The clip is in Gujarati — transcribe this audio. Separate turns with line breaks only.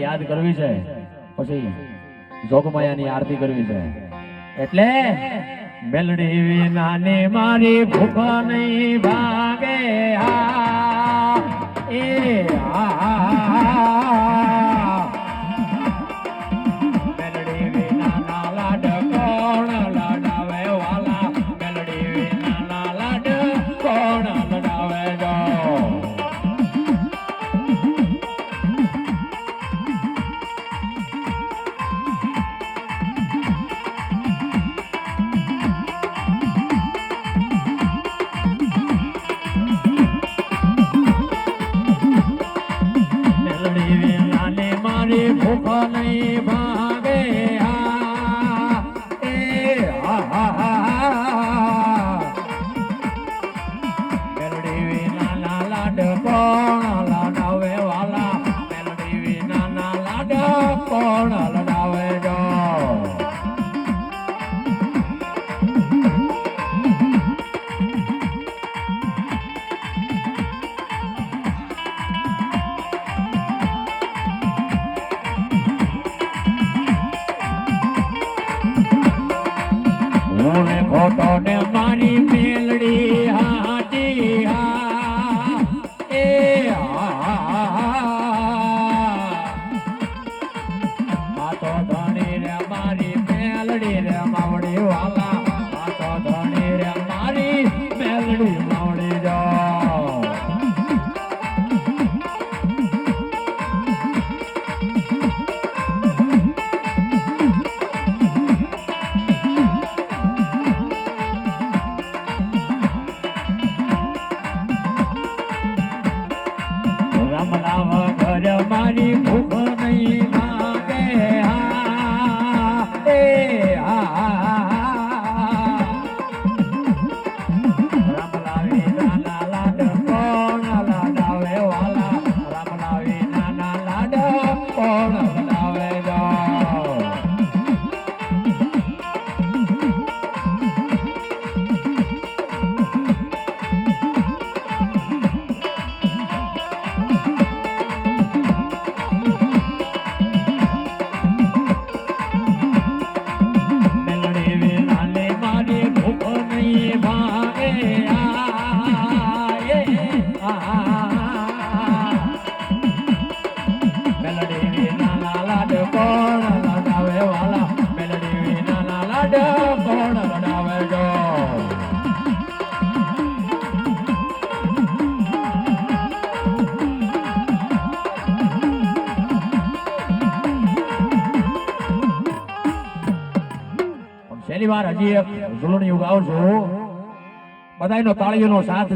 યાદ કરવી છે, પછી જોગમાયાની આરતી કરવી છે. એટલે મેલડી વિનાની મારી ભૂખ નહીં ભાગે. મેલડી વિનાના લાડ કોણ લડાવે વાલા, મેલડી વિનાના લાડ કોણ લડાવે જો. ભૂખ નહીં ભાગે. મેલડી વિનાના લાડ કોણ લડાવે વાલા, મેલડી વિનાના લાડ કોણ લડાવે જો. ખોટો ને મારી મેલડી હાટી. તો ધણી રે મારી મેલડી રે માવડી વાલા, તો ધણી રે મારી મેલડી માવડી જો. રમલાવ ઘર મારી ભૂખ નહીં ભાગે. રમલાવી નાના લાડ કોણ લડાવે વાલા, રમલાવી નાના લાડ કોણ લડાવે જો. મેલડી વિનાના લાડ કોણ લડાવે વાલા, મેલડી વિનાના લાડ કોણ લડાવે જો. છેલ્લી વાર હજી એક ઝૂલણીયું ગાઉં છું. બધાયનો તાળીઓનો સાથ